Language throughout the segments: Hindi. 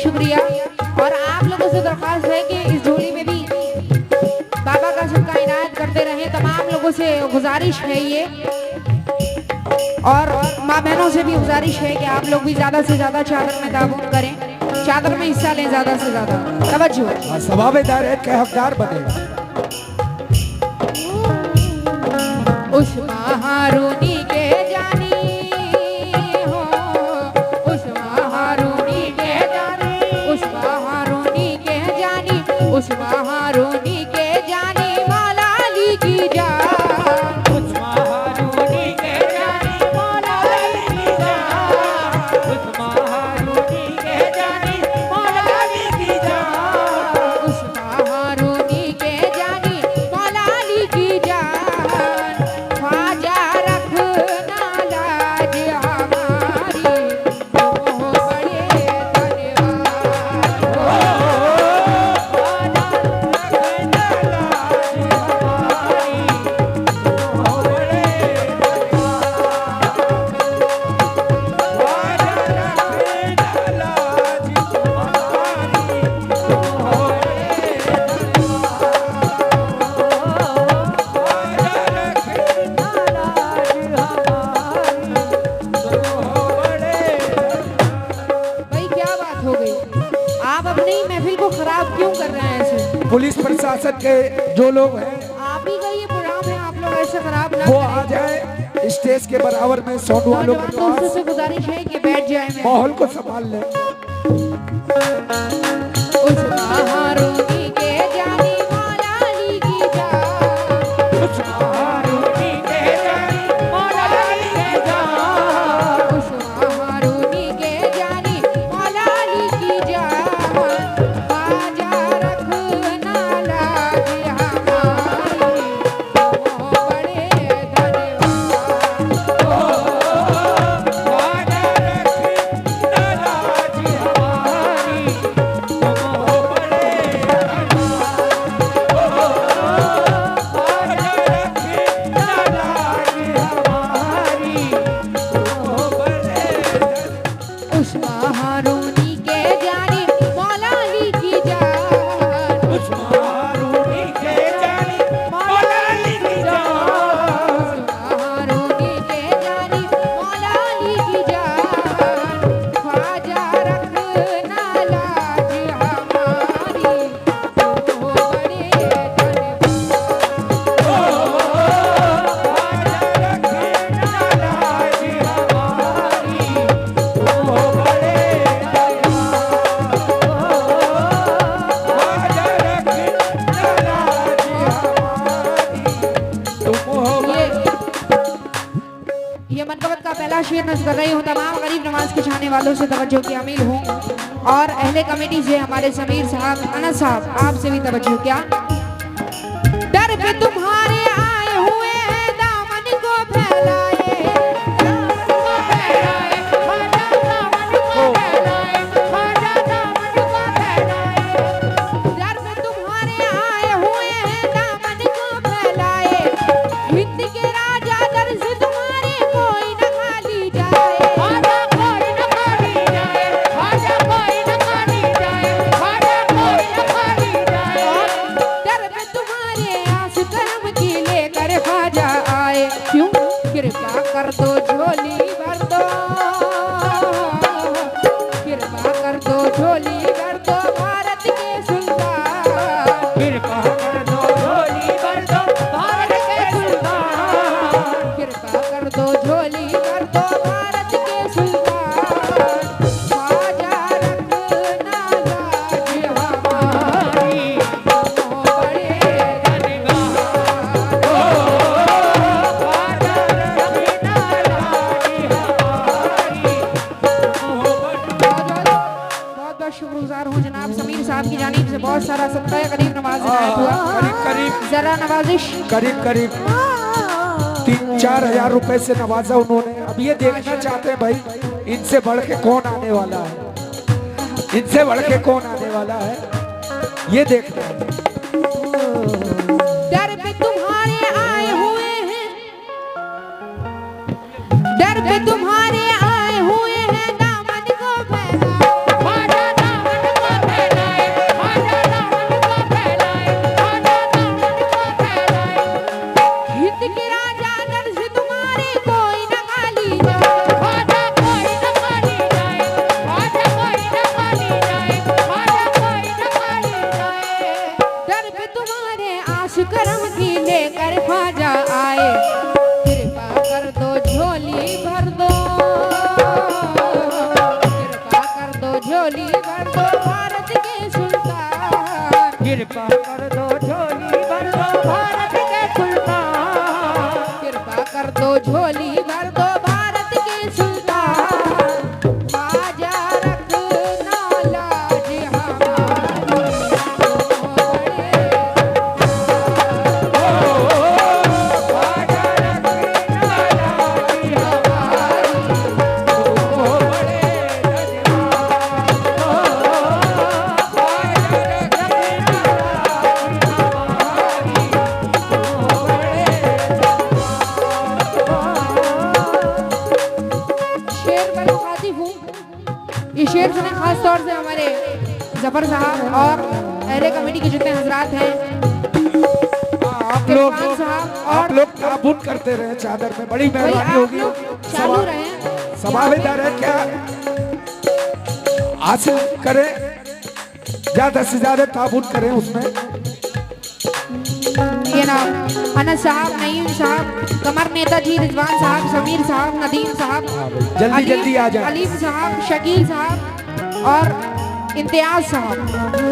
शुक्रिया। और आप लोगों से दरख्वास्त है कि इस झोली में भी बाबा का सदका इनायत करते रहें। तमाम लोगों से गुजारिश है ये, और माँ बहनों से भी गुजारिश है कि आप लोग भी ज्यादा से ज्यादा चादर में ताबून करें, चादर में हिस्सा लें ज्यादा से ज्यादा। तवज्जो, सवाबेदार है के हकदार बने। उस महारूनी के जानी हो, उस महारूनी के जानी, उस महारूनी के जानी, उस महारूनी के जानी मौला अली की जान, उस महारूनी के जानी मौला अली की जान, उस महारूनी के जानी मौला अली की जान, उस महारूनी के जानी मौला अली की जान। पुलिस प्रशासन के जो लोग हैं, आप ही का ये प्रोग्राम है, आप लोग ऐसे खराब ना वो आ जाए स्टेज के बराबर में। साउंड वालों के पास से गुजारिश है कि बैठ जाए, माहौल को संभाल ले। उस महारूनी के जानी मौला अली की जान, उस महारूनी के जानी मौला अली की जान, उस महारूनी के जानी मौला अली की जान। शेर नज़र कर रही हूँ। तमाम गरीब नवाज के चाहने वालों से तवज्जो की अमील हूँ, और अहले कमेटी से हमारे समीर साहब, अनस साहब, आपसे भी तवज्जो। क्या डर पे तुम्हारे आए हुए हैं, दामन को फैलाए, डर पे तुम्हारे आए हुए हैं, दामन को फैलाए, हिंद के राजा दर से तुम्हारे कोई न खाली जाए, खाजा कोई न खाली जाए, खाजा कोई न खाली जाए, खाजा कोई न खाली जाए, डर पे तुम्हारे आस कर साहब की जानिब से बहुत सारा सदका करीब नवाज इनायत हुआ। करीब करीब जरा नवाजिश। करीब करीब 3-4 हजार रुपए से नवाजा उन्होंने। अब ये देखना चाहते हैं भाई इनसे बढ़ के कौन आने वाला है, इनसे बढ़ के कौन आने वाला है, ये देखना है। दर पे तुम्हारे आए हुए हैं, दर पे तुम्हारे आए हुए हैं, दामन को फैलाए, खाजा दामन को फैलाए, खाजा दामन को फैलाए, खाजा दामन को फैलाए। हिंद के राजा दर से तुम्हारे कोई न खाली जाए, खाजा कोई न खाली जाए, खाजा कोई न खाली जाए, खाजा कोई न खाली जाए। दर पे तुम्हारे आस करम की लेकर ख्वाजा आए, कृपा कर दो झोली भर दो, कृपा कर दो झोली भर दो भारत के सुल्तान, कृपा कर दो झोली भर दो भारत के सुल्तान, कृपा कर दो झोली भर दो भारत के सुल्तान। ख्वाजा रखना लाज हमारी, शेर पर मुखातिब हूँ। इस शेर से मैं खास तौर से हमारे जफर साहब और अहले कमेटी के जितने हजरात हैं, इरफान साहब और आप लोग ताबून करते रहे चादर में, बड़ी भाई मेहरबानी आप होगी। लोग चालू रहे सभावेदार है क्या हासिल करें, ज्यादा से ज्यादा ताबून करें उसमें। ये ना अनस साहब, नईम साहब, कमर नेताजी, रिजवान साहब, समीर साहब, नदीम साहब, जल्दी जल्दी आ जाए। अलीम साहब, शकील साहब और इम्तियाज साहब,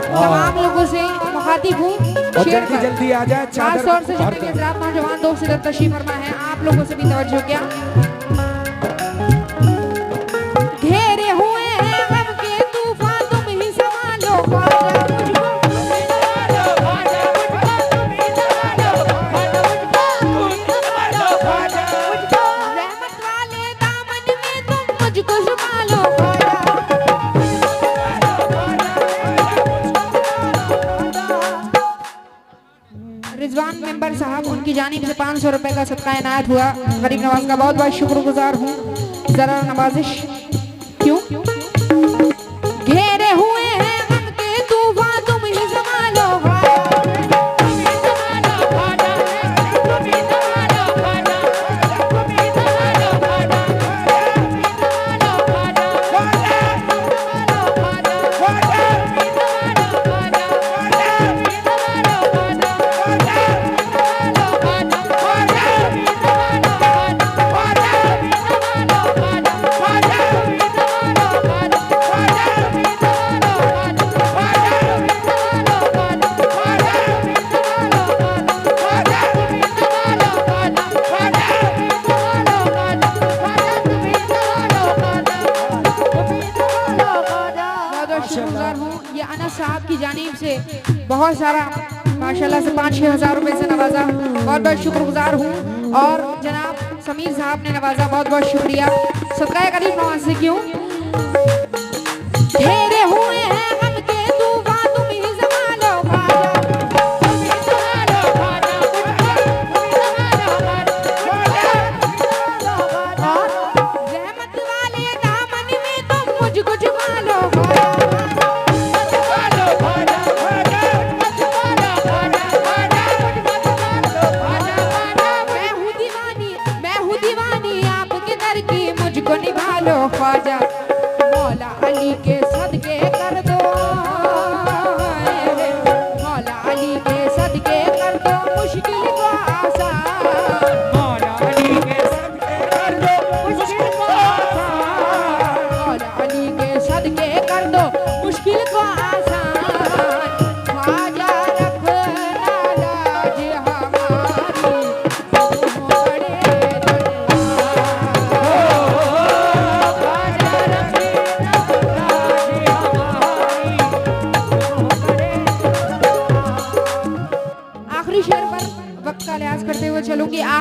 तमाम लोगों से मुखातिब हूँ। और शेर जल्दी पर जल्दी आ जाए, खास चादर तौर से भर जितने दो। भी हजरात नौजवान दोस्त इधर तशरीफ फरमा है, आप लोगों से भी तवज्जो किया। घेरे हुए हैं गम के तूफान, तुम ही संभालो ख्वाजा मुझको, तुम ही संभालो ख्वाजा मुझको, तुम ही संभालो ख्वाजा मुझको, तुम ही संभालो ख्वाजा मुझको। रहमत वाले दामन में तुम मुझको संभालो ख्वाजा, रिजवान मेंबर साहब, उनकी जानिब से 500 रुपए का सदका इनायत हुआ। गरीब नवाज का बहुत बहुत शुक्रगुजार हूँ। जरा नवाजिश। क्यों घेरे हुए हैं गम के तूफान, तुम ही संभालो ख्वाजा, तुम ही संभालो ख्वाजा, तुम ही संभालो ख्वाजा, तुम ही संभालो ख्वाजा, तुम ही संभालो ख्वाजा, संभालो ख्वाजा, तुम ही संभालो ख्वाजा, तुम ही संभालो ख्वाजा, शुक्रगुजार हूँ। ये अनस साहब की जानिब से बहुत सारा माशाल्लाह से 5-6 हजार रुपए से नवाजा, बहुत बहुत शुक्रगुजार हूँ। और जनाब समीर साहब ने नवाजा, बहुत बहुत शुक्रिया। सदका करीब नवाज से क्यों घेरे हुए हैं गम के तूफान, तुम ही संभालो ख्वाजा, तुम ही संभालो ख्वाजा मुझको, तुम ही संभालो ख्वाजा, और रहमत वाले दामन में तुम मुझको संभालो ख्वाजा, संभालो ख्वाजा, संभालो ख्वाजा, मैं हूँ दीवानी आपके दर की, मुझको निभा लो ख्वाजा, मौला अली के सदके कर दो, मौला अली के सदके कर दो मुश्किल को आसान, मौला अली के सदके कर दो मुश्किल को आसान, मौला अली के सदके कर दो मुश्किल को आसान। ख्वाजा रखना लाज हमारी, तुम बड़े धन्यवाद। ख्वाजा रखना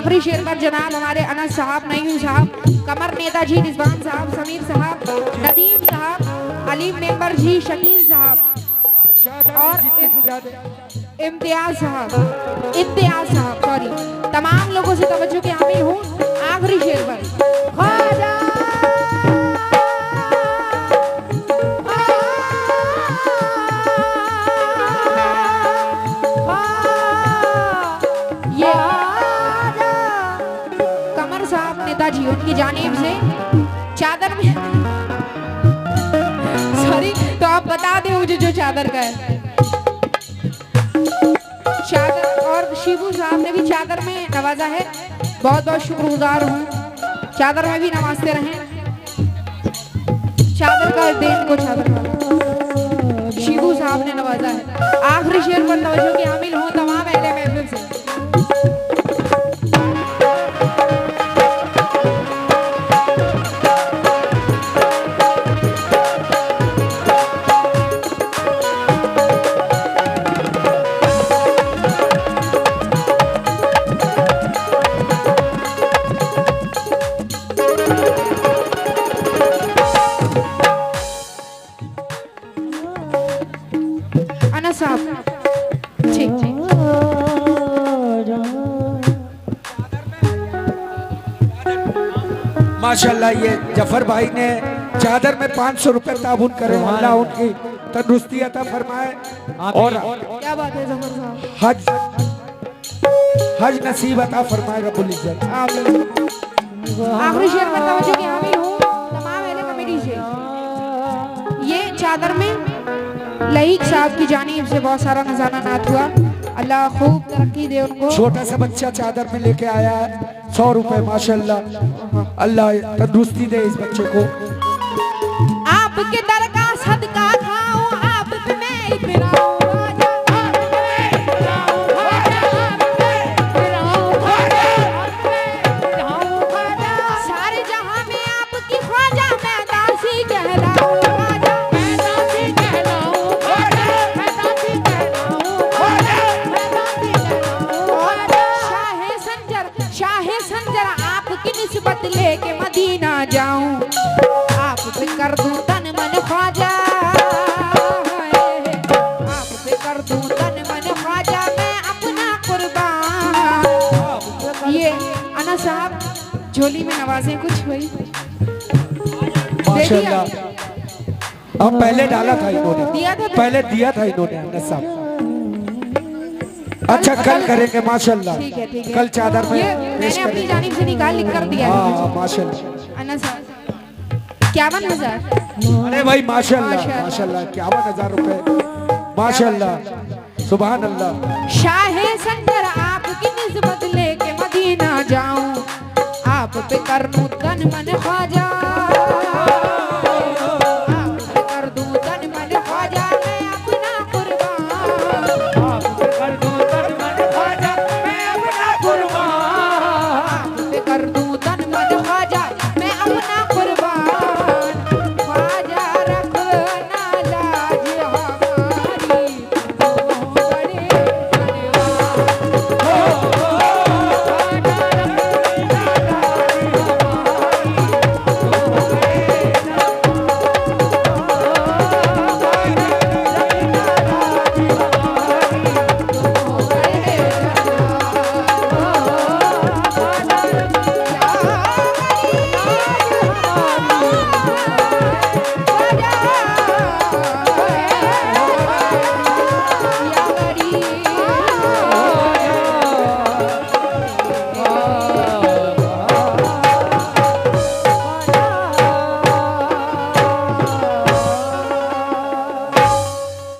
आखिरी शेर पर जनाब हमारे अनस साहब, नईम साहब, कमर नेताजी, रिजवान साहब, समीर साहब, नदीम साहब, अलीम मेंबर जी, शकील साहब और इम्तियाज साहब सॉरी, तमाम लोगों से तवज्जो के हामिल हूँ आखिरी शेर पर। ख्वाजा ये कमर साहब नेताजी, उनकी जानिब से चादर में सॉरी, तो आप बता दें मुझे जो चादर का है चादर, और शिबू साहब ने भी चादर में नवाजा है, बहुत बहुत शुक्रगुजार हूँ। चादर में भी नवाजते रहें, चादर का देन को चादर का शिबू साहब ने नवाजा है। आखिरी शेर पर तवज्जो के हामिल हूँ तमाम अहले महफिल से। अनस साहब ठीक ठीक। माशाल्लाह ये जफर भाई ने चादर में 500 रुपए ताबून करे, अल्लाह उनकी तंदुरुस्ती अता फरमाए और क्या बात है जफर साहब, हज नसीब अता फरमाए रब्बुल इज्जत। आमीन। आखिरी शेर पर तवज्जो के हामिल हूँ तमाम अहले कमेटी से। ये चादर में लईक साहब की जानिब से बहुत सारा नजारा नात हुआ, अल्लाह खूब तरक्की दे उनको। छोटा सा बच्चा चादर में लेके आया है 100 रुपए, माशाल्लाह अल्लाह तंदुरुस्ती दे इस बच्चे को। आपके दर का सदका खाऊं, आप पे मैं इकराऊं, सारे जहां में आपकी ख्वाजा मैं दासी कहलाऊं, शाहे संजर आपकी निस्बत लेके मदीना जाऊं, आप पे कर दूं तन मन ख्वाजा, आप पे कर दूं तन मन ख्वाजा, मैं अपना कुर्बान। ये अना साहब झोली में नवाजें कुछ हुई माशाल्लाह। अब पहले डाला था इन्होंने, दिया था पहले दिया था इन्होंने अनस साहब। अच्छा कल करेंगे माशाल्लाह, ठीक है ठीक है। कल चादर ये में मैंने पेश अपनी करेंगे। जानिब से निकाल लिख कर दिया है हाँ माशाल्लाह। अना साहब 51,000। अरे भाई माशाल्लाह माशाल्लाह। माशाल्लाह 51,000 रुपए माशाल्लाह सुभान अल्लाह। शाहे संजर आपकी निस्बत लेके मदीना जाऊं, आप पे कर दूं तन मन ख्वाजा।